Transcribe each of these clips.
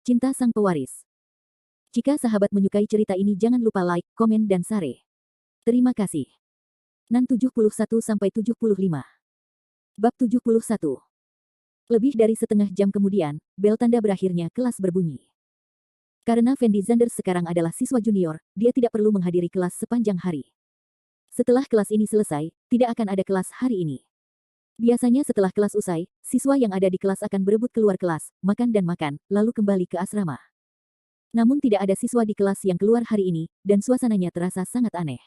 Cinta Sang Pewaris. Jika sahabat menyukai cerita ini jangan lupa like, komen dan share. Terima kasih. Nan 71-75. Bab 71. Lebih dari setengah jam kemudian, bel tanda berakhirnya kelas berbunyi. Karena Fendi Zanders sekarang adalah siswa junior, dia tidak perlu menghadiri kelas sepanjang hari. Setelah kelas ini selesai, tidak akan ada kelas hari ini. Biasanya setelah kelas usai, siswa yang ada di kelas akan berebut keluar kelas, makan dan makan, lalu kembali ke asrama. Namun tidak ada siswa di kelas yang keluar hari ini, dan suasananya terasa sangat aneh.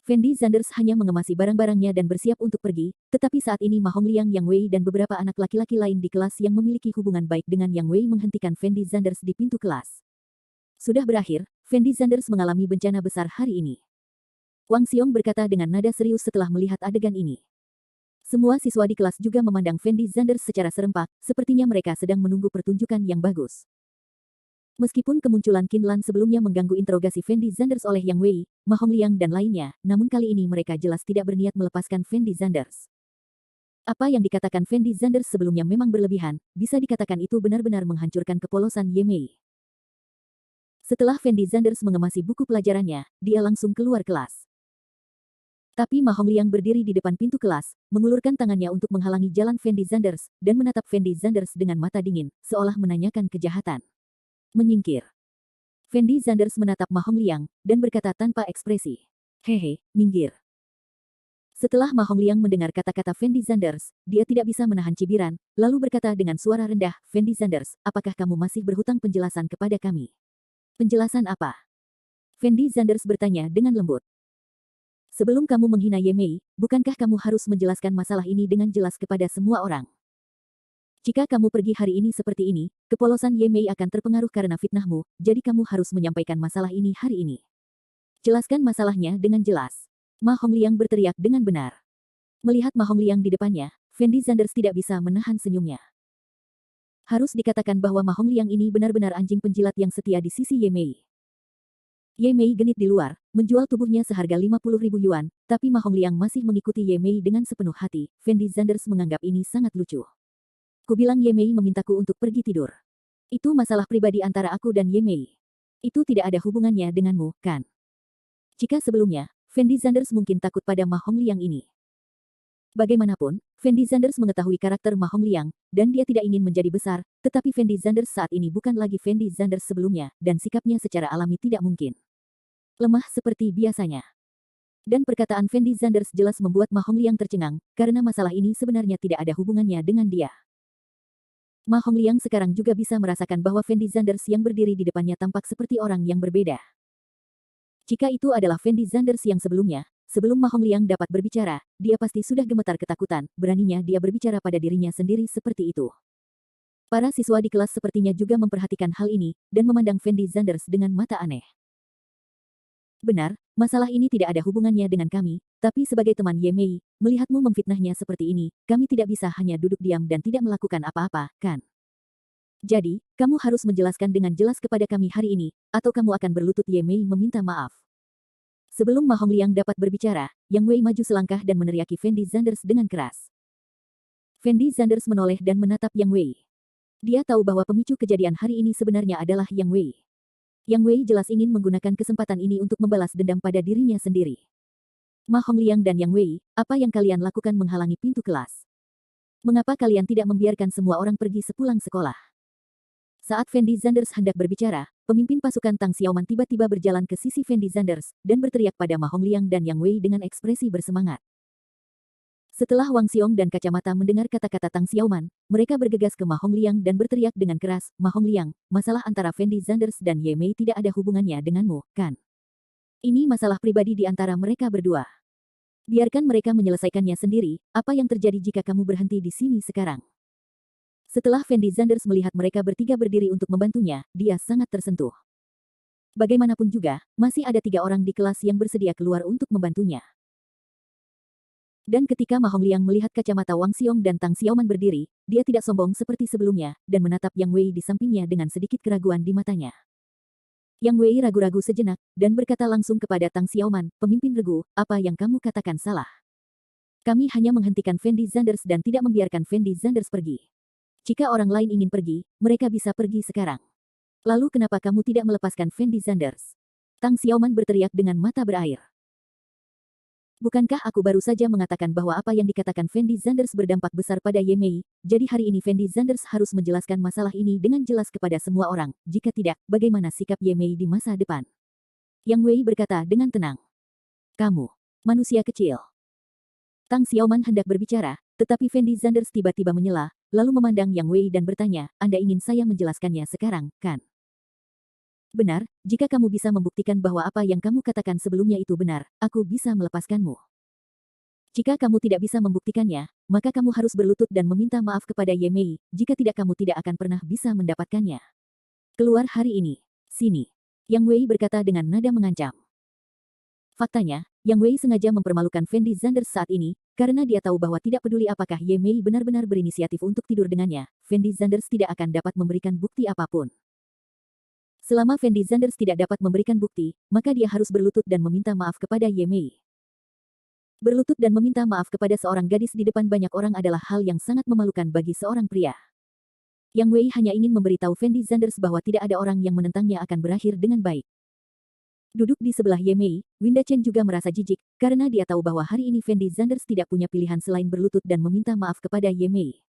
Fendi Zanders hanya mengemasi barang-barangnya dan bersiap untuk pergi, tetapi saat ini Ma Hongliang, Yang Wei dan beberapa anak laki-laki lain di kelas yang memiliki hubungan baik dengan Yang Wei menghentikan Fendi Zanders di pintu kelas. Sudah berakhir, Fendi Zanders mengalami bencana besar hari ini. Wang Xiong berkata dengan nada serius setelah melihat adegan ini. Semua siswa di kelas juga memandang Fendi Zanders secara serempak, sepertinya mereka sedang menunggu pertunjukan yang bagus. Meskipun kemunculan Qin Lan sebelumnya mengganggu interogasi Fendi Zanders oleh Yang Wei, Ma Hongliang dan lainnya, namun kali ini mereka jelas tidak berniat melepaskan Fendi Zanders. Apa yang dikatakan Fendi Zanders sebelumnya memang berlebihan, bisa dikatakan itu benar-benar menghancurkan kepolosan Ye Mei. Setelah Fendi Zanders mengemasi buku pelajarannya, dia langsung keluar kelas. Tapi Ma Hongliang berdiri di depan pintu kelas, mengulurkan tangannya untuk menghalangi jalan Fendi Zanders, dan menatap Fendi Zanders dengan mata dingin, seolah menanyakan kejahatan. Menyingkir. Fendi Zanders menatap Ma Hongliang, dan berkata tanpa ekspresi. Hehe, minggir. Setelah Ma Hongliang mendengar kata-kata Fendi Zanders, dia tidak bisa menahan cibiran, lalu berkata dengan suara rendah, Fendi Zanders, apakah kamu masih berhutang penjelasan kepada kami? Penjelasan apa? Fendi Zanders bertanya dengan lembut. Sebelum kamu menghina Ye Mei, bukankah kamu harus menjelaskan masalah ini dengan jelas kepada semua orang? Jika kamu pergi hari ini seperti ini, kepolosan Ye Mei akan terpengaruh karena fitnahmu, jadi kamu harus menyampaikan masalah ini hari ini. Jelaskan masalahnya dengan jelas. Ma Hongliang berteriak dengan benar. Melihat Ma Hongliang di depannya, Fendi Zanders tidak bisa menahan senyumnya. Harus dikatakan bahwa Ma Hongliang ini benar-benar anjing penjilat yang setia di sisi Ye Mei. Ye Mei genit di luar, menjual tubuhnya seharga 50.000 yuan, tapi Ma Hongliang masih mengikuti Ye Mei dengan sepenuh hati. Fendi Zanders menganggap ini sangat lucu. Kubilang Ye Mei memintaku untuk pergi tidur. Itu masalah pribadi antara aku dan Ye Mei. Itu tidak ada hubungannya denganmu, kan? Jika sebelumnya, Fendi Zanders mungkin takut pada Ma Hongliang ini. Bagaimanapun, Fendi Zanders mengetahui karakter Ma Hongliang, dan dia tidak ingin menjadi besar, tetapi Fendi Zanders saat ini bukan lagi Fendi Zanders sebelumnya, dan sikapnya secara alami tidak mungkin lemah seperti biasanya. Dan perkataan Fendi Zanders jelas membuat Ma Hongliang tercengang, karena masalah ini sebenarnya tidak ada hubungannya dengan dia. Ma Hongliang sekarang juga bisa merasakan bahwa Fendi Zanders yang berdiri di depannya tampak seperti orang yang berbeda. Jika itu adalah Fendi Zanders yang sebelumnya, sebelum Ma Hongliang dapat berbicara, dia pasti sudah gemetar ketakutan, beraninya dia berbicara pada dirinya sendiri seperti itu. Para siswa di kelas sepertinya juga memperhatikan hal ini, dan memandang Fendi Zanders dengan mata aneh. Benar, masalah ini tidak ada hubungannya dengan kami, tapi sebagai teman Ye Mei, melihatmu memfitnahnya seperti ini, kami tidak bisa hanya duduk diam dan tidak melakukan apa-apa, kan? Jadi, kamu harus menjelaskan dengan jelas kepada kami hari ini, atau kamu akan berlutut. Ye Mei meminta maaf. Sebelum Ma Hongliang dapat berbicara, Yang Wei maju selangkah dan meneriaki Fendi Zanders dengan keras. Fendi Zanders menoleh dan menatap Yang Wei. Dia tahu bahwa pemicu kejadian hari ini sebenarnya adalah Yang Wei. Yang Wei jelas ingin menggunakan kesempatan ini untuk membalas dendam pada dirinya sendiri. Ma Hongliang dan Yang Wei, apa yang kalian lakukan menghalangi pintu kelas? Mengapa kalian tidak membiarkan semua orang pergi sepulang sekolah? Saat Fendi Zanders hendak berbicara, pemimpin pasukan Tang Xiaoman tiba-tiba berjalan ke sisi Fendi Zanders, dan berteriak pada Ma Hongliang dan Yang Wei dengan ekspresi bersemangat. Setelah Wang Xiong dan Kacamata mendengar kata-kata Tang Xiaoman, mereka bergegas ke Ma Hongliang dan berteriak dengan keras, Ma Hongliang, masalah antara Fendi Zanders dan Ye Mei tidak ada hubungannya denganmu, kan? Ini masalah pribadi di antara mereka berdua. Biarkan mereka menyelesaikannya sendiri, apa yang terjadi jika kamu berhenti di sini sekarang? Setelah Fendi Zanders melihat mereka bertiga berdiri untuk membantunya, dia sangat tersentuh. Bagaimanapun juga, masih ada 3 orang di kelas yang bersedia keluar untuk membantunya. Dan ketika Ma Hongliang melihat kacamata Wang Xiong dan Tang Xiaoman berdiri, dia tidak sombong seperti sebelumnya, dan menatap Yang Wei di sampingnya dengan sedikit keraguan di matanya. Yang Wei ragu-ragu sejenak, dan berkata langsung kepada Tang Xiaoman, pemimpin regu, apa yang kamu katakan salah? Kami hanya menghentikan Fendi Zanders dan tidak membiarkan Fendi Zanders pergi. Jika orang lain ingin pergi, mereka bisa pergi sekarang. Lalu kenapa kamu tidak melepaskan Fendi Zanders? Tang Xiaoman berteriak dengan mata berair. Bukankah aku baru saja mengatakan bahwa apa yang dikatakan Fendi Zanders berdampak besar pada Ye Mei, jadi hari ini Fendi Zanders harus menjelaskan masalah ini dengan jelas kepada semua orang, jika tidak, bagaimana sikap Ye Mei di masa depan? Yang Wei berkata dengan tenang. Kamu, manusia kecil. Tang Xiaoman hendak berbicara, tetapi Fendi Zanders tiba-tiba menyela, lalu memandang Yang Wei dan bertanya, Anda ingin saya menjelaskannya sekarang, kan? Benar, jika kamu bisa membuktikan bahwa apa yang kamu katakan sebelumnya itu benar, aku bisa melepaskanmu. Jika kamu tidak bisa membuktikannya, maka kamu harus berlutut dan meminta maaf kepada Ye Mei, jika tidak kamu tidak akan pernah bisa mendapatkannya. Keluar hari ini. Sini. Yang Wei berkata dengan nada mengancam. Faktanya, Yang Wei sengaja mempermalukan Fendi Zanders saat ini, karena dia tahu bahwa tidak peduli apakah Ye Mei benar-benar berinisiatif untuk tidur dengannya, Fendi Zanders tidak akan dapat memberikan bukti apapun. Selama Fendi Zanders tidak dapat memberikan bukti, maka dia harus berlutut dan meminta maaf kepada Ye Mei. Berlutut dan meminta maaf kepada seorang gadis di depan banyak orang adalah hal yang sangat memalukan bagi seorang pria. Yang Wei hanya ingin memberitahu Fendi Zanders bahwa tidak ada orang yang menentangnya akan berakhir dengan baik. Duduk di sebelah Ye Mei, Winda Chen juga merasa jijik, karena dia tahu bahwa hari ini Fendi Zanders tidak punya pilihan selain berlutut dan meminta maaf kepada Ye Mei.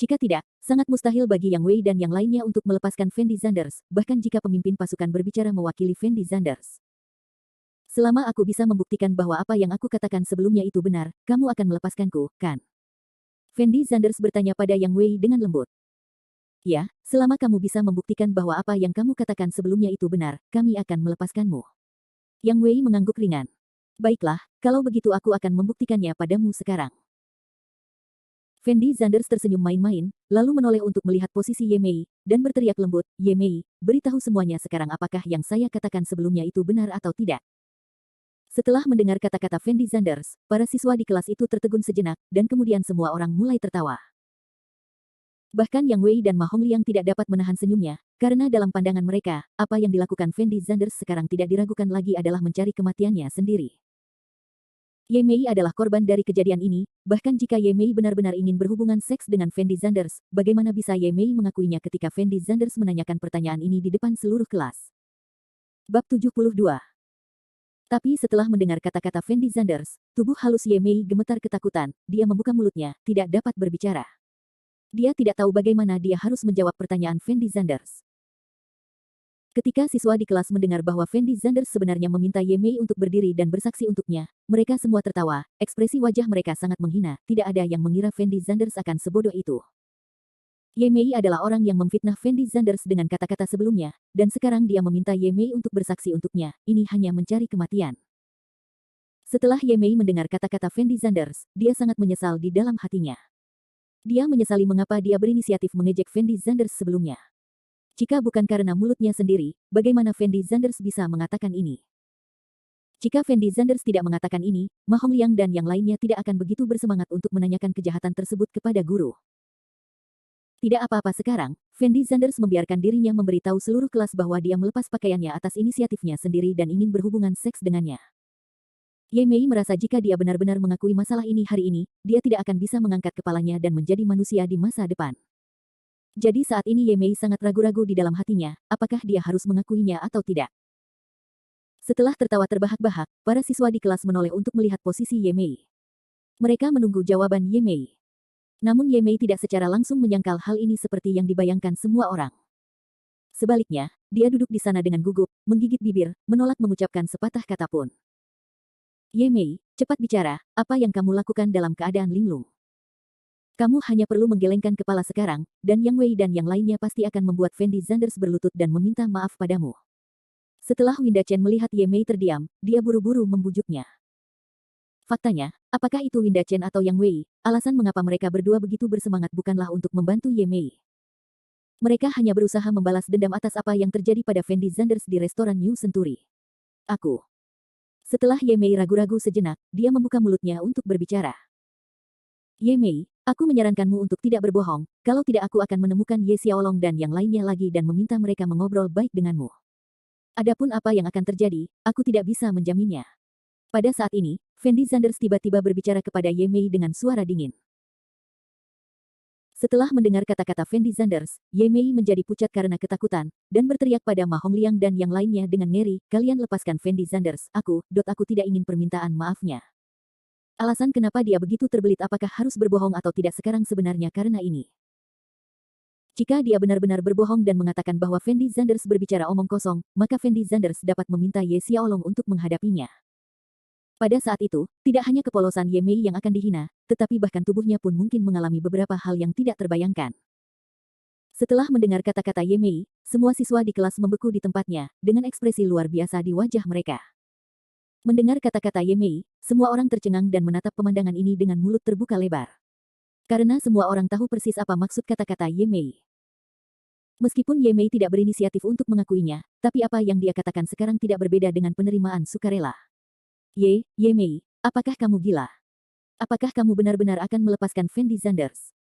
Jika tidak, sangat mustahil bagi Yang Wei dan yang lainnya untuk melepaskan Fendi Zanders, bahkan jika pemimpin pasukan berbicara mewakili Fendi Zanders. Selama aku bisa membuktikan bahwa apa yang aku katakan sebelumnya itu benar, kamu akan melepaskanku, kan? Fendi Zanders bertanya pada Yang Wei dengan lembut. Ya, selama kamu bisa membuktikan bahwa apa yang kamu katakan sebelumnya itu benar, kami akan melepaskanmu. Yang Wei mengangguk ringan. Baiklah, kalau begitu aku akan membuktikannya padamu sekarang. Fendi Zanders tersenyum main-main, lalu menoleh untuk melihat posisi Ye Mei, dan berteriak lembut, Ye Mei, beritahu semuanya sekarang apakah yang saya katakan sebelumnya itu benar atau tidak. Setelah mendengar kata-kata Fendi Zanders, para siswa di kelas itu tertegun sejenak, dan kemudian semua orang mulai tertawa. Bahkan Yang Wei dan Ma Hongliang tidak dapat menahan senyumnya, karena dalam pandangan mereka, apa yang dilakukan Fendi Zanders sekarang tidak diragukan lagi adalah mencari kematiannya sendiri. Ye Mei adalah korban dari kejadian ini, bahkan jika Ye Mei benar-benar ingin berhubungan seks dengan Fendi Zanders, bagaimana bisa Ye Mei mengakuinya ketika Fendi Zanders menanyakan pertanyaan ini di depan seluruh kelas? Bab 72. Tapi setelah mendengar kata-kata Fendi Zanders, tubuh halus Ye Mei gemetar ketakutan, dia membuka mulutnya, tidak dapat berbicara. Dia tidak tahu bagaimana dia harus menjawab pertanyaan Fendi Zanders. Ketika siswa di kelas mendengar bahwa Fendi Zanders sebenarnya meminta Ye Mei untuk berdiri dan bersaksi untuknya, mereka semua tertawa, ekspresi wajah mereka sangat menghina, tidak ada yang mengira Fendi Zanders akan sebodoh itu. Ye Mei adalah orang yang memfitnah Fendi Zanders dengan kata-kata sebelumnya, dan sekarang dia meminta Ye Mei untuk bersaksi untuknya, ini hanya mencari kematian. Setelah Ye Mei mendengar kata-kata Fendi Zanders, dia sangat menyesal di dalam hatinya. Dia menyesali mengapa dia berinisiatif mengejek Fendi Zanders sebelumnya. Jika bukan karena mulutnya sendiri, bagaimana Fendi Zanders bisa mengatakan ini? Jika Fendi Zanders tidak mengatakan ini, Ma Hongliang dan yang lainnya tidak akan begitu bersemangat untuk menanyakan kejahatan tersebut kepada guru. Tidak apa-apa sekarang, Fendi Zanders membiarkan dirinya memberitahu seluruh kelas bahwa dia melepas pakaiannya atas inisiatifnya sendiri dan ingin berhubungan seks dengannya. Ye Mei merasa jika dia benar-benar mengakui masalah ini hari ini, dia tidak akan bisa mengangkat kepalanya dan menjadi manusia di masa depan. Jadi saat ini Ye Mei sangat ragu-ragu di dalam hatinya, apakah dia harus mengakuinya atau tidak. Setelah tertawa terbahak-bahak, para siswa di kelas menoleh untuk melihat posisi Ye Mei. Mereka menunggu jawaban Ye Mei. Namun Ye Mei tidak secara langsung menyangkal hal ini seperti yang dibayangkan semua orang. Sebaliknya, dia duduk di sana dengan gugup, menggigit bibir, menolak mengucapkan sepatah kata pun. Ye Mei, cepat bicara, apa yang kamu lakukan dalam keadaan linglung? Kamu hanya perlu menggelengkan kepala sekarang, dan Yang Wei dan yang lainnya pasti akan membuat Fendi Zanders berlutut dan meminta maaf padamu. Setelah Winda Chen melihat Ye Mei terdiam, dia buru-buru membujuknya. Faktanya, apakah itu Winda Chen atau Yang Wei, alasan mengapa mereka berdua begitu bersemangat bukanlah untuk membantu Ye Mei. Mereka hanya berusaha membalas dendam atas apa yang terjadi pada Fendi Zanders di restoran New Century. Aku. Setelah Ye Mei ragu-ragu sejenak, dia membuka mulutnya untuk berbicara. Ye Mei, aku menyarankanmu untuk tidak berbohong, kalau tidak aku akan menemukan Ye Xiaolong dan yang lainnya lagi dan meminta mereka mengobrol baik denganmu. Adapun apa yang akan terjadi, aku tidak bisa menjaminnya. Pada saat ini, Fendi Zanders tiba-tiba berbicara kepada Ye Mei dengan suara dingin. Setelah mendengar kata-kata Fendi Zanders, Ye Mei menjadi pucat karena ketakutan, dan berteriak pada Ma Hongliang dan yang lainnya dengan ngeri, kalian lepaskan Fendi Zanders, aku tidak ingin permintaan maafnya. Alasan kenapa dia begitu terbelit apakah harus berbohong atau tidak sekarang sebenarnya karena ini. Jika dia benar-benar berbohong dan mengatakan bahwa Fendi Zanders berbicara omong kosong, maka Fendi Zanders dapat meminta Ye Xiaolong untuk menghadapinya. Pada saat itu, tidak hanya kepolosan Ye Mei yang akan dihina, tetapi bahkan tubuhnya pun mungkin mengalami beberapa hal yang tidak terbayangkan. Setelah mendengar kata-kata Ye Mei, semua siswa di kelas membeku di tempatnya, dengan ekspresi luar biasa di wajah mereka. Mendengar kata-kata Ye Mei, semua orang tercengang dan menatap pemandangan ini dengan mulut terbuka lebar. Karena semua orang tahu persis apa maksud kata-kata Ye Mei. Meskipun Ye Mei tidak berinisiatif untuk mengakuinya, tapi apa yang dia katakan sekarang tidak berbeda dengan penerimaan sukarela. Ye Mei, apakah kamu gila? Apakah kamu benar-benar akan melepaskan Fendi Zanders?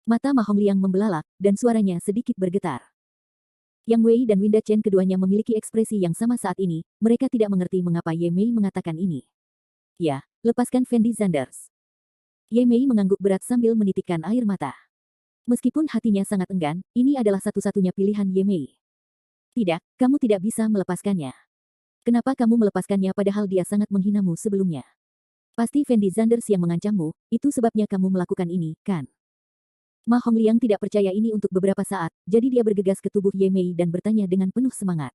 Mata Ma Hongliang membelalak, dan suaranya sedikit bergetar. Yang Wei dan Winda Chen keduanya memiliki ekspresi yang sama saat ini, mereka tidak mengerti mengapa Ye Mei mengatakan ini. Ya, lepaskan Fendi Zanders. Ye Mei mengangguk berat sambil menitikkan air mata. Meskipun hatinya sangat enggan, ini adalah satu-satunya pilihan Ye Mei. Tidak, kamu tidak bisa melepaskannya. Kenapa kamu melepaskannya padahal dia sangat menghinamu sebelumnya? Pasti Fendi Zanders yang mengancammu, itu sebabnya kamu melakukan ini, kan? Ma Hongliang tidak percaya ini untuk beberapa saat, jadi dia bergegas ke tubuh Ye Mei dan bertanya dengan penuh semangat.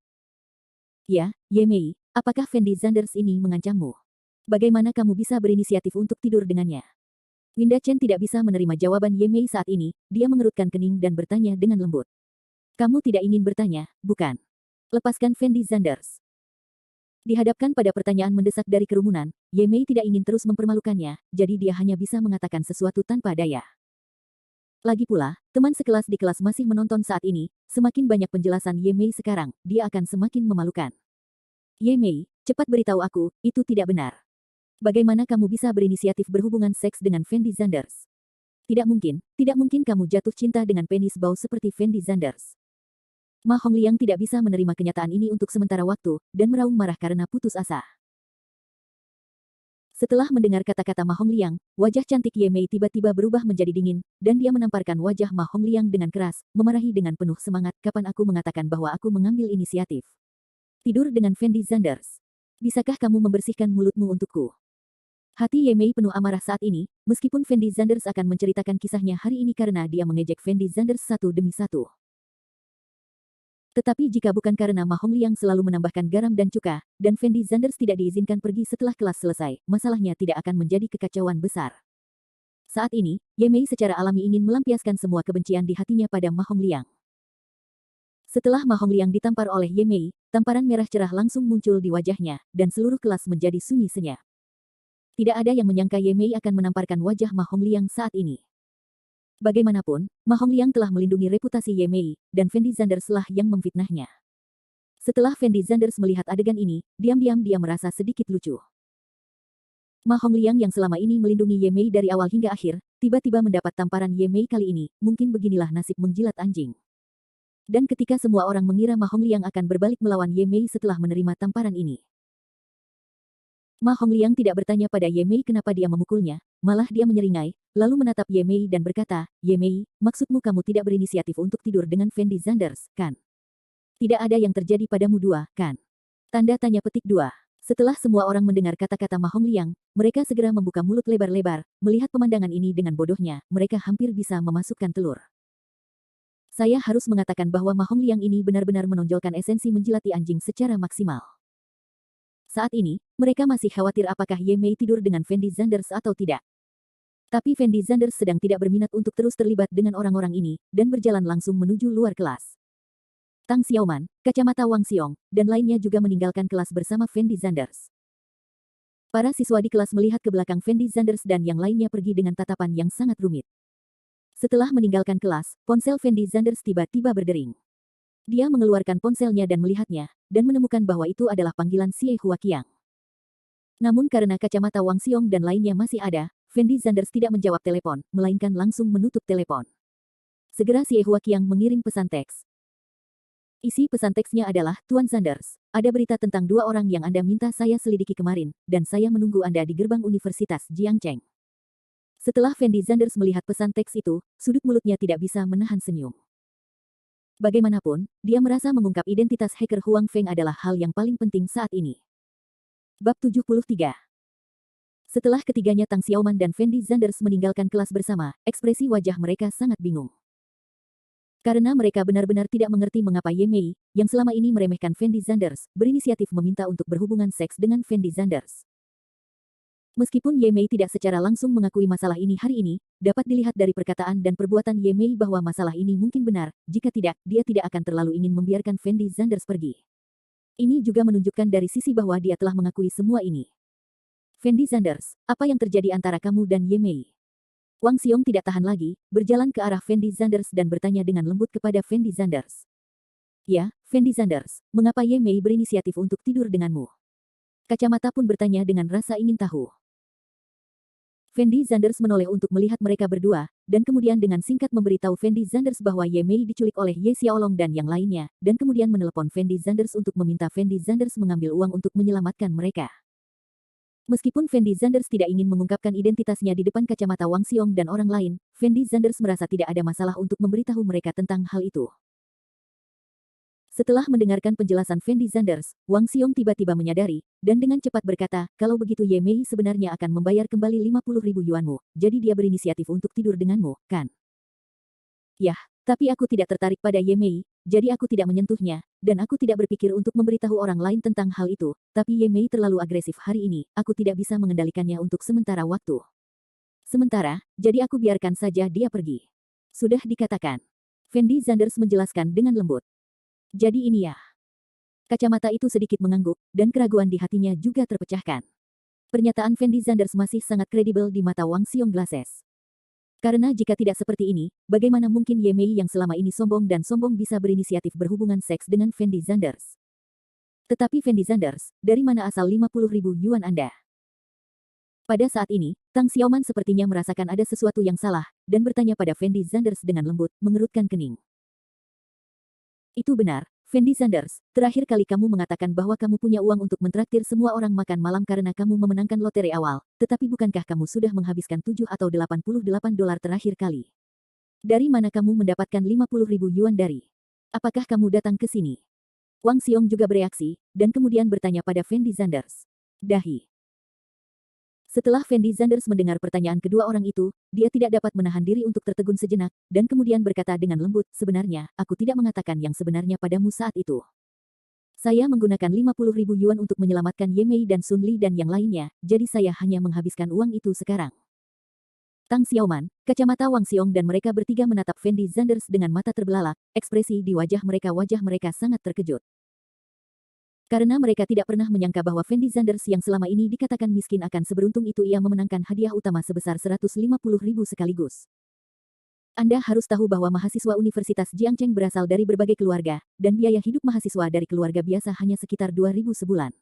Ya, Ye Mei, apakah Fendi Zanders ini mengancammu? Bagaimana kamu bisa berinisiatif untuk tidur dengannya? Winda Chen tidak bisa menerima jawaban Ye Mei saat ini, dia mengerutkan kening dan bertanya dengan lembut. Kamu tidak ingin bertanya, bukan? Lepaskan Fendi Zanders. Dihadapkan pada pertanyaan mendesak dari kerumunan, Ye Mei tidak ingin terus mempermalukannya, jadi dia hanya bisa mengatakan sesuatu tanpa daya. Lagi pula, teman sekelas di kelas masih menonton saat ini, semakin banyak penjelasan Ye Mei sekarang, dia akan semakin memalukan. Ye Mei, cepat beritahu aku, itu tidak benar. Bagaimana kamu bisa berinisiatif berhubungan seks dengan Fendi Zanders? Tidak mungkin kamu jatuh cinta dengan penis bau seperti Fendi Zanders. Ma Hongliang tidak bisa menerima kenyataan ini untuk sementara waktu, dan meraung marah karena putus asa. Setelah mendengar kata-kata Ma Hongliang, wajah cantik Ye Mei tiba-tiba berubah menjadi dingin, dan dia menamparkan wajah Ma Hongliang dengan keras, memarahi dengan penuh semangat, kapan aku mengatakan bahwa aku mengambil inisiatif? Tidur dengan Fendi Zanders. Bisakah kamu membersihkan mulutmu untukku? Hati Ye Mei penuh amarah saat ini, meskipun Fendi Zanders akan menceritakan kisahnya hari ini karena dia mengejek Fendi Zanders satu demi satu. Tetapi jika bukan karena Ma Hongliang selalu menambahkan garam dan cuka, dan Fendi Zanders tidak diizinkan pergi setelah kelas selesai, masalahnya tidak akan menjadi kekacauan besar. Saat ini, Ye Mei secara alami ingin melampiaskan semua kebencian di hatinya pada Ma Hongliang. Setelah Ma Hongliang ditampar oleh Ye Mei, tamparan merah cerah langsung muncul di wajahnya, dan seluruh kelas menjadi sunyi senyap. Tidak ada yang menyangka Ye Mei akan menamparkan wajah Ma Hongliang saat ini. Bagaimanapun, Ma Hongliang telah melindungi reputasi Ye Mei, dan Fendi Zanders lah yang memfitnahnya. Setelah Fendi Zanders melihat adegan ini, diam-diam dia merasa sedikit lucu. Ma Hongliang yang selama ini melindungi Ye Mei dari awal hingga akhir, tiba-tiba mendapat tamparan Ye Mei kali ini, mungkin beginilah nasib menjilat anjing. Dan ketika semua orang mengira Ma Hongliang akan berbalik melawan Ye Mei setelah menerima tamparan ini. Ma Hongliang tidak bertanya pada Ye Mei kenapa dia memukulnya, malah dia menyeringai, lalu menatap Ye Mei dan berkata, Ye Mei, maksudmu kamu tidak berinisiatif untuk tidur dengan Fendi Zanders, kan? Tidak ada yang terjadi padamu dua, kan? Tanda tanya petik 2. Setelah semua orang mendengar kata-kata Ma Hongliang, mereka segera membuka mulut lebar-lebar, melihat pemandangan ini dengan bodohnya, mereka hampir bisa memasukkan telur. Saya harus mengatakan bahwa Ma Hongliang ini benar-benar menonjolkan esensi menjilati anjing secara maksimal. Saat ini, mereka masih khawatir apakah Ye Mei tidur dengan Fendi Zanders atau tidak. Tapi Fendi Zanders sedang tidak berminat untuk terus terlibat dengan orang-orang ini, dan berjalan langsung menuju luar kelas. Tang Xiaoman, kacamata Wang Xiong, dan lainnya juga meninggalkan kelas bersama Fendi Zanders. Para siswa di kelas melihat ke belakang Fendi Zanders dan yang lainnya pergi dengan tatapan yang sangat rumit. Setelah meninggalkan kelas, ponsel Fendi Zanders tiba-tiba berdering. Dia mengeluarkan ponselnya dan melihatnya, dan menemukan bahwa itu adalah panggilan Xie Huaqiang. Namun karena kacamata Wang Xiong dan lainnya masih ada, Fendi Zanders tidak menjawab telepon, melainkan langsung menutup telepon. Segera Xie Huaqiang mengirim pesan teks. Isi pesan teksnya adalah, Tuan Zanders, ada berita tentang 2 orang yang Anda minta saya selidiki kemarin, dan saya menunggu Anda di gerbang Universitas Jiangcheng. Setelah Fendi Zanders melihat pesan teks itu, sudut mulutnya tidak bisa menahan senyum. Bagaimanapun, dia merasa mengungkap identitas hacker Huang Feng adalah hal yang paling penting saat ini. Bab 73. Setelah ketiganya Tang Xiaoman dan Fendi Zanders meninggalkan kelas bersama, ekspresi wajah mereka sangat bingung. Karena mereka benar-benar tidak mengerti mengapa Ye Mei, yang selama ini meremehkan Fendi Zanders, berinisiatif meminta untuk berhubungan seks dengan Fendi Zanders. Meskipun Ye Mei tidak secara langsung mengakui masalah ini hari ini, dapat dilihat dari perkataan dan perbuatan Ye Mei bahwa masalah ini mungkin benar, jika tidak, dia tidak akan terlalu ingin membiarkan Fendi Zanders pergi. Ini juga menunjukkan dari sisi bahwa dia telah mengakui semua ini. Fendi Zanders, apa yang terjadi antara kamu dan Ye Mei? Wang Xiong tidak tahan lagi, berjalan ke arah Fendi Zanders dan bertanya dengan lembut kepada Fendi Zanders. Ya, Fendi Zanders, mengapa Ye Mei berinisiatif untuk tidur denganmu? Kacamata pun bertanya dengan rasa ingin tahu. Fendi Zanders menoleh untuk melihat mereka berdua, dan kemudian dengan singkat memberitahu Fendi Zanders bahwa Ye Mei diculik oleh Ye Xiaolong dan yang lainnya, dan kemudian menelepon Fendi Zanders untuk meminta Fendi Zanders mengambil uang untuk menyelamatkan mereka. Meskipun Fendi Zanders tidak ingin mengungkapkan identitasnya di depan kacamata Wang Xiong dan orang lain, Fendi Zanders merasa tidak ada masalah untuk memberitahu mereka tentang hal itu. Setelah mendengarkan penjelasan Fendi Zanders, Wang Xiong tiba-tiba menyadari, dan dengan cepat berkata, kalau begitu Ye Mei sebenarnya akan membayar kembali 50.000 yuanmu, jadi dia berinisiatif untuk tidur denganmu, kan? Yah, tapi aku tidak tertarik pada Ye Mei, jadi aku tidak menyentuhnya, dan aku tidak berpikir untuk memberitahu orang lain tentang hal itu, tapi Ye Mei terlalu agresif hari ini, aku tidak bisa mengendalikannya untuk sementara waktu. Sementara, jadi aku biarkan saja dia pergi. Sudah dikatakan. Fendi Zanders menjelaskan dengan lembut. Jadi ini ya. Kacamata itu sedikit mengangguk, dan keraguan di hatinya juga terpecahkan. Pernyataan Fendi Zanders masih sangat kredibel di mata Wang Xiong Glases. Karena jika tidak seperti ini, bagaimana mungkin Ye Mei yang selama ini sombong dan sombong bisa berinisiatif berhubungan seks dengan Fendi Zanders? Tetapi Fendi Zanders, dari mana asal 50.000 yuan Anda? Pada saat ini, Tang Xiaoman sepertinya merasakan ada sesuatu yang salah, dan bertanya pada Fendi Zanders dengan lembut, mengerutkan kening. Itu benar, Fendi Zanders, terakhir kali kamu mengatakan bahwa kamu punya uang untuk mentraktir semua orang makan malam karena kamu memenangkan lotre awal, tetapi bukankah kamu sudah menghabiskan 7 atau 88 dolar terakhir kali? Dari mana kamu mendapatkan 50.000 yuan dari? Apakah kamu datang ke sini? Wang Xiong juga bereaksi, dan kemudian bertanya pada Fendi Zanders. Dahi. Setelah Fendi Zanders mendengar pertanyaan kedua orang itu, dia tidak dapat menahan diri untuk tertegun sejenak, dan kemudian berkata dengan lembut, sebenarnya, aku tidak mengatakan yang sebenarnya padamu saat itu. Saya menggunakan 50.000 yuan untuk menyelamatkan Ye Mei dan Sun Li dan yang lainnya, jadi saya hanya menghabiskan uang itu sekarang. Tang Xiaoman, kacamata Wang Xiong dan mereka bertiga menatap Fendi Zanders dengan mata terbelalak, ekspresi di wajah mereka sangat terkejut. Karena mereka tidak pernah menyangka bahwa Fendi Zanders yang selama ini dikatakan miskin akan seberuntung itu ia memenangkan hadiah utama sebesar 150.000 sekaligus. Anda harus tahu bahwa mahasiswa Universitas Jiangcheng berasal dari berbagai keluarga, dan biaya hidup mahasiswa dari keluarga biasa hanya sekitar 2.000 sebulan.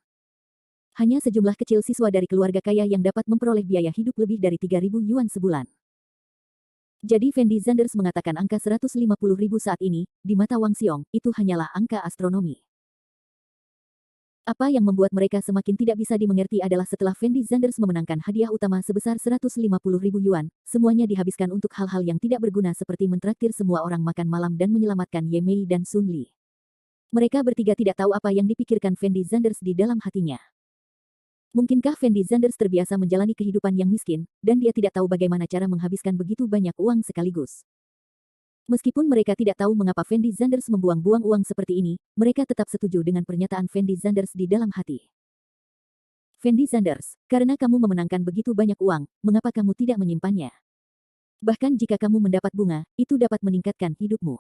Hanya sejumlah kecil siswa dari keluarga kaya yang dapat memperoleh biaya hidup lebih dari 3.000 yuan sebulan. Jadi Fendi Zanders mengatakan angka 150.000 saat ini, di mata Wang Xiong, itu hanyalah angka astronomi. Apa yang membuat mereka semakin tidak bisa dimengerti adalah setelah Fendi Zanders memenangkan hadiah utama sebesar 150.000 yuan, semuanya dihabiskan untuk hal-hal yang tidak berguna seperti mentraktir semua orang makan malam dan menyelamatkan Ye Mei dan Sun Li. Mereka bertiga tidak tahu apa yang dipikirkan Fendi Zanders di dalam hatinya. Mungkinkah Fendi Zanders terbiasa menjalani kehidupan yang miskin, dan dia tidak tahu bagaimana cara menghabiskan begitu banyak uang sekaligus? Meskipun mereka tidak tahu mengapa Fendi Zanders membuang-buang uang seperti ini, mereka tetap setuju dengan pernyataan Fendi Zanders di dalam hati. Fendi Zanders, karena kamu memenangkan begitu banyak uang, mengapa kamu tidak menyimpannya? Bahkan jika kamu mendapat bunga, itu dapat meningkatkan hidupmu.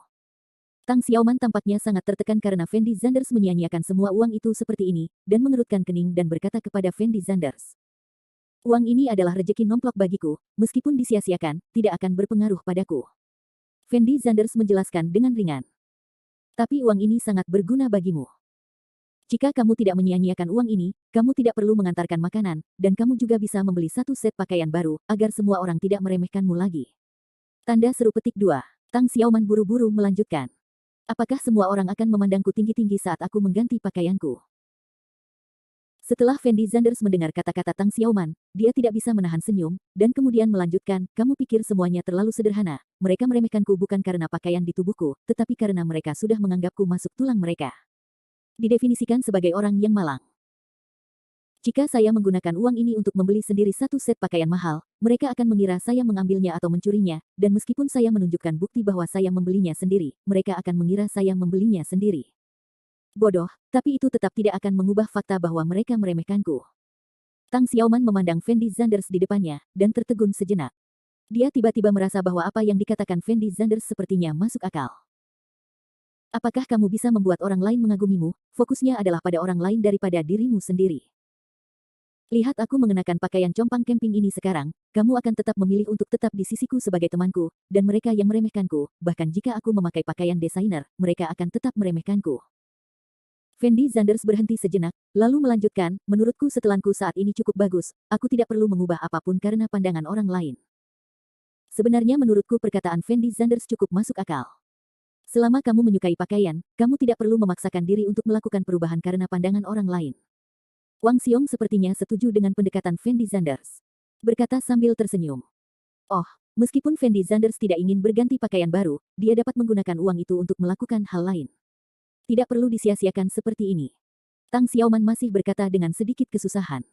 Tang Xiaoman tampaknya sangat tertekan karena Fendi Zanders menyia-nyiakan semua uang itu seperti ini, dan mengerutkan kening dan berkata kepada Fendi Zanders. Uang ini adalah rejeki nomplok bagiku, meskipun disia-siakan, tidak akan berpengaruh padaku. Fendi Zanders menjelaskan dengan ringan. Tapi uang ini sangat berguna bagimu. Jika kamu tidak menyia-nyiakan uang ini, kamu tidak perlu mengantarkan makanan, dan kamu juga bisa membeli satu set pakaian baru, agar semua orang tidak meremehkanmu lagi. Tanda seru petik 2. Tang Xiaoman buru-buru melanjutkan. Apakah semua orang akan memandangku tinggi-tinggi saat aku mengganti pakaianku? Setelah Fendi Zanders mendengar kata-kata Tang Xiaoman, dia tidak bisa menahan senyum, dan kemudian melanjutkan, kamu pikir semuanya terlalu sederhana, mereka meremehkanku bukan karena pakaian di tubuhku, tetapi karena mereka sudah menganggapku masuk tulang mereka. Didefinisikan sebagai orang yang malang. Jika saya menggunakan uang ini untuk membeli sendiri satu set pakaian mahal, mereka akan mengira saya mengambilnya atau mencurinya, dan meskipun saya menunjukkan bukti bahwa saya membelinya sendiri, mereka akan mengira saya membelinya sendiri. Bodoh, tapi itu tetap tidak akan mengubah fakta bahwa mereka meremehkanku. Tang Xiaoman memandang Fendi Zanders di depannya, dan tertegun sejenak. Dia tiba-tiba merasa bahwa apa yang dikatakan Fendi Zanders sepertinya masuk akal. Apakah kamu bisa membuat orang lain mengagumimu? Fokusnya adalah pada orang lain daripada dirimu sendiri. Lihat aku mengenakan pakaian compang camping ini sekarang, kamu akan tetap memilih untuk tetap di sisiku sebagai temanku, dan mereka yang meremehkanku, bahkan jika aku memakai pakaian desainer, mereka akan tetap meremehkanku. Fendi Zanders berhenti sejenak, lalu melanjutkan, menurutku setelanku saat ini cukup bagus, aku tidak perlu mengubah apapun karena pandangan orang lain. Sebenarnya menurutku perkataan Fendi Zanders cukup masuk akal. Selama kamu menyukai pakaian, kamu tidak perlu memaksakan diri untuk melakukan perubahan karena pandangan orang lain. Wang Xiong sepertinya setuju dengan pendekatan Fendi Zanders. Berkata sambil tersenyum. Oh, meskipun Fendi Zanders tidak ingin berganti pakaian baru, dia dapat menggunakan uang itu untuk melakukan hal lain. Tidak perlu disia-siakan seperti ini. Tang Xiaoman masih berkata dengan sedikit kesusahan.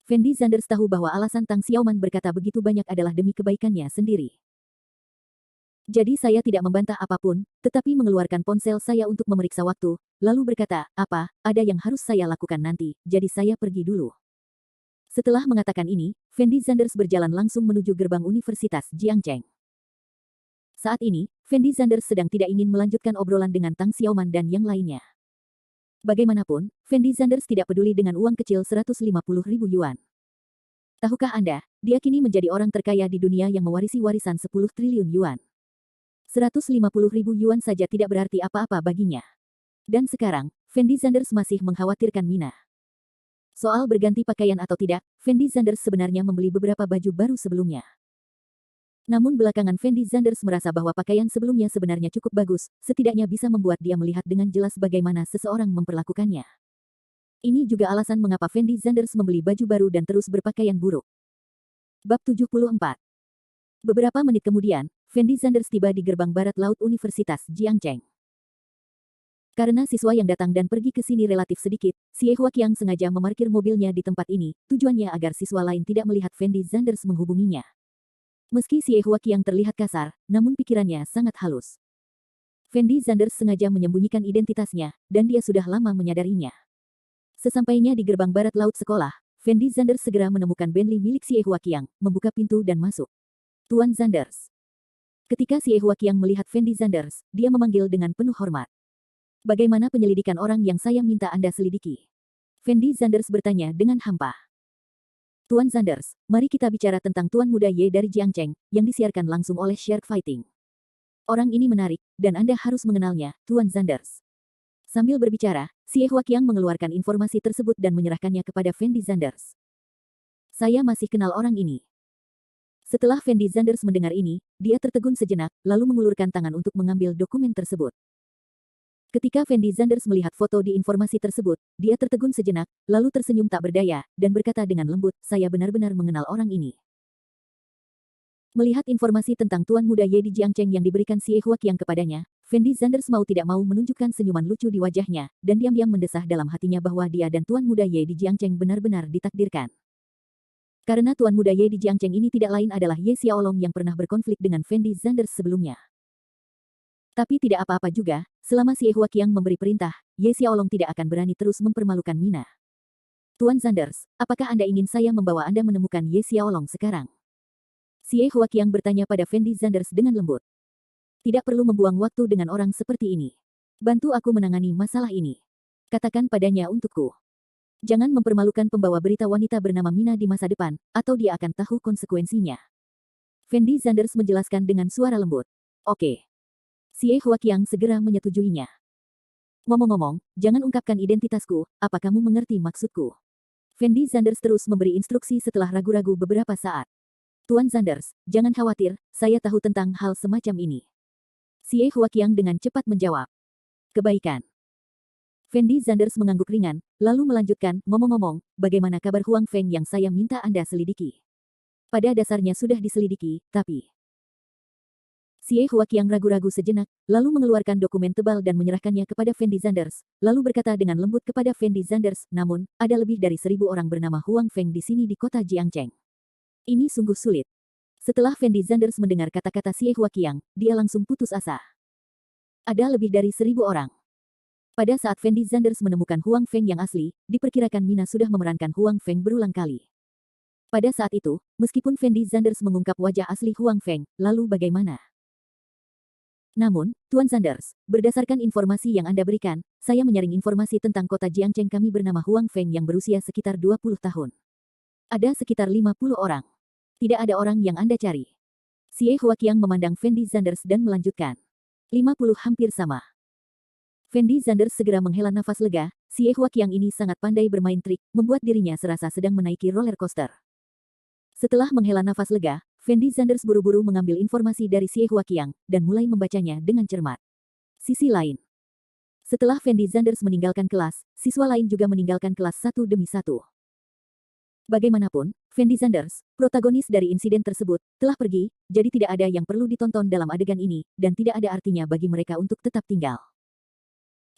Fendi Zanders tahu bahwa alasan Tang Xiaoman berkata begitu banyak adalah demi kebaikannya sendiri. Jadi saya tidak membantah apapun, tetapi mengeluarkan ponsel saya untuk memeriksa waktu, lalu berkata, apa, ada yang harus saya lakukan nanti, jadi saya pergi dulu. Setelah mengatakan ini, Fendi Zanders berjalan langsung menuju gerbang Universitas Jiangcheng. Saat ini, Fendi Zanders sedang tidak ingin melanjutkan obrolan dengan Tang Xiaoman dan yang lainnya. Bagaimanapun, Fendi Zanders tidak peduli dengan uang kecil 150.000 yuan. Tahukah Anda, dia kini menjadi orang terkaya di dunia yang mewarisi warisan 10 triliun yuan. 150.000 yuan saja tidak berarti apa-apa baginya. Dan sekarang, Fendi Zanders masih mengkhawatirkan Mina. Soal berganti pakaian atau tidak, Fendi Zanders sebenarnya membeli beberapa baju baru sebelumnya. Namun belakangan Fendi Zanders merasa bahwa pakaian sebelumnya sebenarnya cukup bagus, setidaknya bisa membuat dia melihat dengan jelas bagaimana seseorang memperlakukannya. Ini juga alasan mengapa Fendi Zanders membeli baju baru dan terus berpakaian buruk. Bab 74. Beberapa menit kemudian, Fendi Zanders tiba di gerbang barat laut Universitas Jiangcheng. Karena siswa yang datang dan pergi ke sini relatif sedikit, Xie Huaqiang sengaja memarkir mobilnya di tempat ini, tujuannya agar siswa lain tidak melihat Fendi Zanders menghubunginya. Meski Xie Huaqiang terlihat kasar, namun pikirannya sangat halus. Fendi Zanders sengaja menyembunyikan identitasnya, dan dia sudah lama menyadarinya. Sesampainya di gerbang barat laut sekolah, Fendi Zanders segera menemukan Bentley milik Xie Huaqiang, membuka pintu dan masuk. Tuan Zanders. Ketika Xie Huaqiang melihat Fendi Zanders, dia memanggil dengan penuh hormat. Bagaimana penyelidikan orang yang saya minta Anda selidiki? Fendi Zanders bertanya dengan hampa. Tuan Zanders, mari kita bicara tentang Tuan Muda Ye dari Jiangcheng, yang disiarkan langsung oleh Shark Fighting. Orang ini menarik, dan Anda harus mengenalnya, Tuan Zanders. Sambil berbicara, Xie Huaqiang mengeluarkan informasi tersebut dan menyerahkannya kepada Fendi Zanders. Saya masih kenal orang ini. Setelah Fendi Zanders mendengar ini, dia tertegun sejenak, lalu mengulurkan tangan untuk mengambil dokumen tersebut. Ketika Fendi Zanders melihat foto di informasi tersebut, dia tertegun sejenak, lalu tersenyum tak berdaya, dan berkata dengan lembut, saya benar-benar mengenal orang ini. Melihat informasi tentang Tuan Muda Ye di Jiangcheng yang diberikan Xie Huaqiang kepadanya, Fendi Zanders mau tidak mau menunjukkan senyuman lucu di wajahnya, dan diam-diam mendesah dalam hatinya bahwa dia dan Tuan Muda Ye di Jiangcheng benar-benar ditakdirkan. Karena Tuan Muda Ye di Jiangcheng ini tidak lain adalah Ye Xiaolong yang pernah berkonflik dengan Fendi Zanders sebelumnya. Tapi tidak apa-apa juga, selama Xie Huaqiang memberi perintah, Ye Xiaolong tidak akan berani terus mempermalukan Mina. Tuan Zanders, apakah Anda ingin saya membawa Anda menemukan Ye Xiaolong sekarang? Xie Huaqiang bertanya pada Fendi Zanders dengan lembut. Tidak perlu membuang waktu dengan orang seperti ini. Bantu aku menangani masalah ini. Katakan padanya untukku. Jangan mempermalukan pembawa berita wanita bernama Mina di masa depan, atau dia akan tahu konsekuensinya. Fendi Zanders menjelaskan dengan suara lembut. Oke. Xie Huaqiang segera menyetujuinya. Ngomong-ngomong, jangan ungkapkan identitasku, apa kamu mengerti maksudku? Fendi Zanders terus memberi instruksi setelah ragu-ragu beberapa saat. Tuan Zanders, jangan khawatir, saya tahu tentang hal semacam ini. Xie Huaqiang dengan cepat menjawab. Kebaikan. Fendi Zanders mengangguk ringan, lalu melanjutkan, ngomong-ngomong, bagaimana kabar Huang Feng yang saya minta Anda selidiki? Pada dasarnya sudah diselidiki, tapi... Xie Huaqiang ragu-ragu sejenak, lalu mengeluarkan dokumen tebal dan menyerahkannya kepada Fendi Zanders, lalu berkata dengan lembut kepada Fendi Zanders, namun, ada lebih dari 1.000 orang bernama Huang Feng di sini di kota Jiangcheng. Ini sungguh sulit. Setelah Fendi Zanders mendengar kata-kata Xie Huaqiang, dia langsung putus asa. Ada lebih dari 1.000 orang. Pada saat Fendi Zanders menemukan Huang Feng yang asli, diperkirakan Mina sudah memerankan Huang Feng berulang kali. Pada saat itu, meskipun Fendi Zanders mengungkap wajah asli Huang Feng, lalu bagaimana? Namun, Tuan Zanders, berdasarkan informasi yang Anda berikan, saya menyaring informasi tentang kota Jiangcheng kami bernama Huang Feng yang berusia sekitar 20 tahun. Ada sekitar 50 orang. Tidak ada orang yang Anda cari. Xie Huaqiang memandang Fendi Zanders dan melanjutkan. 50 hampir sama. Fendi Zanders segera menghela nafas lega, Xie Huaqiang ini sangat pandai bermain trik, membuat dirinya serasa sedang menaiki roller coaster. Setelah menghela nafas lega, Fendi Zanders buru-buru mengambil informasi dari Xie Huaqiang dan mulai membacanya dengan cermat. Sisi lain. Setelah Fendi Zanders meninggalkan kelas, siswa lain juga meninggalkan kelas satu demi satu. Bagaimanapun, Fendi Zanders, protagonis dari insiden tersebut, telah pergi, jadi tidak ada yang perlu ditonton dalam adegan ini, dan tidak ada artinya bagi mereka untuk tetap tinggal.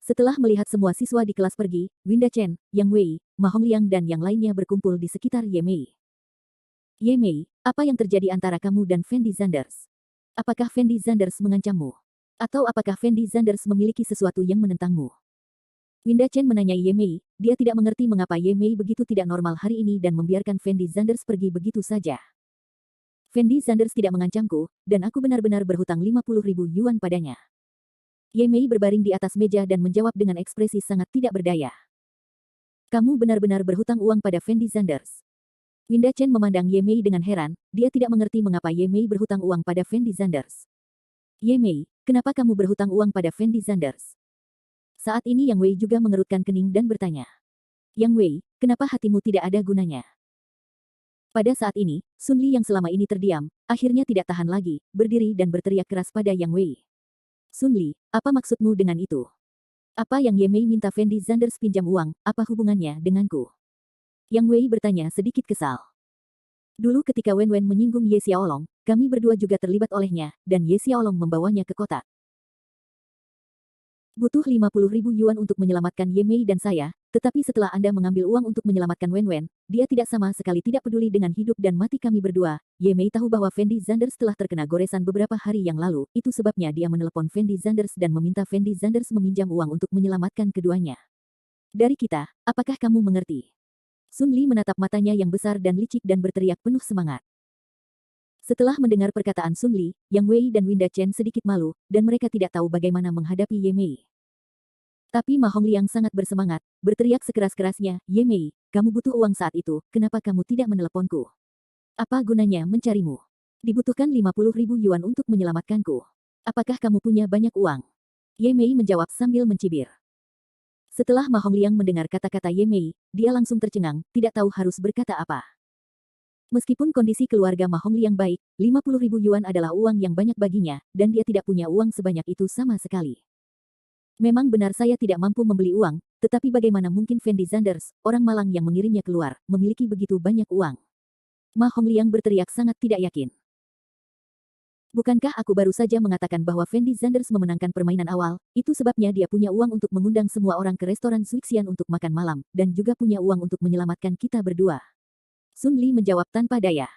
Setelah melihat semua siswa di kelas pergi, Winda Chen, Yang Wei, Ma Hongliang dan yang lainnya berkumpul di sekitar Ye Mei. Ye Mei, apa yang terjadi antara kamu dan Fendi Zanders? Apakah Fendi Zanders mengancammu? Atau apakah Fendi Zanders memiliki sesuatu yang menentangmu? Winda Chen menanyai Ye Mei, dia tidak mengerti mengapa Ye Mei begitu tidak normal hari ini dan membiarkan Fendi Zanders pergi begitu saja. Fendi Zanders tidak mengancamku, dan aku benar-benar berhutang 50.000 yuan padanya. Ye Mei berbaring di atas meja dan menjawab dengan ekspresi sangat tidak berdaya. Kamu benar-benar berhutang uang pada Fendi Zanders. Winda Chen memandang Ye Mei dengan heran, dia tidak mengerti mengapa Ye Mei berhutang uang pada Fendi Zanders. Ye Mei, kenapa kamu berhutang uang pada Fendi Zanders? Saat ini Yang Wei juga mengerutkan kening dan bertanya. Yang Wei, kenapa hatimu tidak ada gunanya? Pada saat ini, Sun Li yang selama ini terdiam, akhirnya tidak tahan lagi, berdiri dan berteriak keras pada Yang Wei. Sun Li, apa maksudmu dengan itu? Apa yang Ye Mei minta Fendi Zanders pinjam uang, apa hubungannya denganku? Yang Wei bertanya sedikit kesal. Dulu ketika Wen Wen menyinggung Ye Xiaolong, kami berdua juga terlibat olehnya, dan Ye Xiaolong membawanya ke kota. Butuh 50.000 yuan untuk menyelamatkan Ye Mei dan saya, tetapi setelah Anda mengambil uang untuk menyelamatkan Wen Wen, dia tidak sama sekali tidak peduli dengan hidup dan mati kami berdua. Ye Mei tahu bahwa Fendi Zanders telah terkena goresan beberapa hari yang lalu, itu sebabnya dia menelepon Fendi Zanders dan meminta Fendi Zanders meminjam uang untuk menyelamatkan keduanya. Dari kita, apakah kamu mengerti? Sun Li menatap matanya yang besar dan licik dan berteriak penuh semangat. Setelah mendengar perkataan Sun Li, Yang Wei dan Winda Chen sedikit malu, dan mereka tidak tahu bagaimana menghadapi Ye Mei. Tapi Ma Hongliang sangat bersemangat, berteriak sekeras-kerasnya, Ye Mei, kamu butuh uang saat itu, kenapa kamu tidak meneleponku? Apa gunanya mencarimu? Dibutuhkan 50.000 yuan untuk menyelamatkanku. Apakah kamu punya banyak uang? Ye Mei menjawab sambil mencibir. Setelah Ma Hongliang mendengar kata-kata Ye Mei, dia langsung tercengang, tidak tahu harus berkata apa. Meskipun kondisi keluarga Ma Hongliang baik, 50.000 yuan adalah uang yang banyak baginya, dan dia tidak punya uang sebanyak itu sama sekali. Memang benar saya tidak mampu membeli uang, tetapi bagaimana mungkin Fendi Zanders, orang Malang yang mengirimnya keluar, memiliki begitu banyak uang? Ma Hongliang berteriak sangat tidak yakin. Bukankah aku baru saja mengatakan bahwa Fendi Zanders memenangkan permainan awal, itu sebabnya dia punya uang untuk mengundang semua orang ke restoran Suixian untuk makan malam, dan juga punya uang untuk menyelamatkan kita berdua. Sun Li menjawab tanpa daya.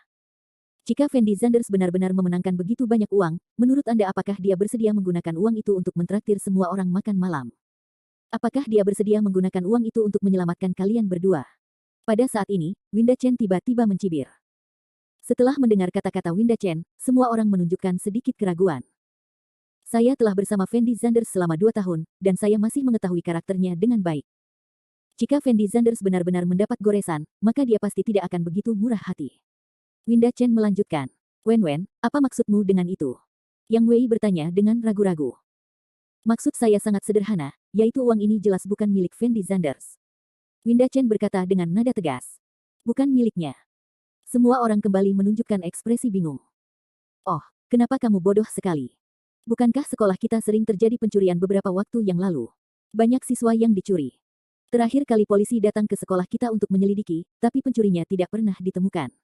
Jika Fendi Zanders benar-benar memenangkan begitu banyak uang, menurut Anda apakah dia bersedia menggunakan uang itu untuk mentraktir semua orang makan malam? Apakah dia bersedia menggunakan uang itu untuk menyelamatkan kalian berdua? Pada saat ini, Winda Chen tiba-tiba mencibir. Setelah mendengar kata-kata Winda Chen, semua orang menunjukkan sedikit keraguan. Saya telah bersama Fendi Zanders selama 2 tahun, dan saya masih mengetahui karakternya dengan baik. Jika Fendi Zanders benar-benar mendapat goresan, maka dia pasti tidak akan begitu murah hati. Winda Chen melanjutkan. Wen Wen, apa maksudmu dengan itu? Yang Wei bertanya dengan ragu-ragu. Maksud saya sangat sederhana, yaitu uang ini jelas bukan milik Fendi Zanders. Winda Chen berkata dengan nada tegas. Bukan miliknya. Semua orang kembali menunjukkan ekspresi bingung. Oh, kenapa kamu bodoh sekali? Bukankah sekolah kita sering terjadi pencurian beberapa waktu yang lalu? Banyak siswa yang dicuri. Terakhir kali polisi datang ke sekolah kita untuk menyelidiki, tapi pencurinya tidak pernah ditemukan.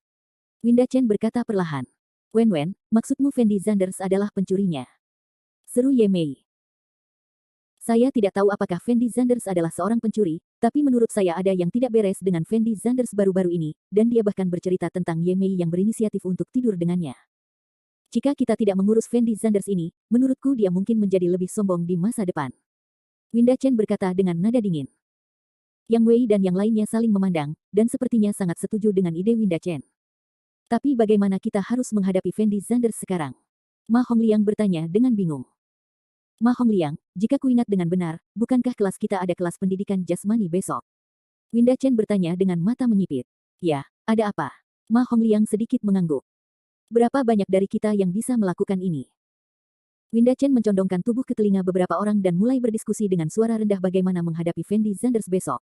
Winda Chen berkata perlahan. Wen, maksudmu Fendi Zanders adalah pencurinya? Seru Ye Mei. Saya tidak tahu apakah Fendi Zanders adalah seorang pencuri, tapi menurut saya ada yang tidak beres dengan Fendi Zanders baru-baru ini, dan dia bahkan bercerita tentang Ye Mei yang berinisiatif untuk tidur dengannya. Jika kita tidak mengurus Fendi Zanders ini, menurutku dia mungkin menjadi lebih sombong di masa depan. Winda Chen berkata dengan nada dingin. Yang Wei dan yang lainnya saling memandang, dan sepertinya sangat setuju dengan ide Winda Chen. Tapi bagaimana kita harus menghadapi Fendi Zanders sekarang? Ma Hongliang bertanya dengan bingung. Ma Hongliang, jika kuingat dengan benar, bukankah kelas kita ada kelas pendidikan jasmani besok? Winda Chen bertanya dengan mata menyipit. Ya, ada apa? Ma Hongliang sedikit mengangguk. Berapa banyak dari kita yang bisa melakukan ini? Winda Chen mencondongkan tubuh ke telinga beberapa orang dan mulai berdiskusi dengan suara rendah bagaimana menghadapi Fendi Zanders besok.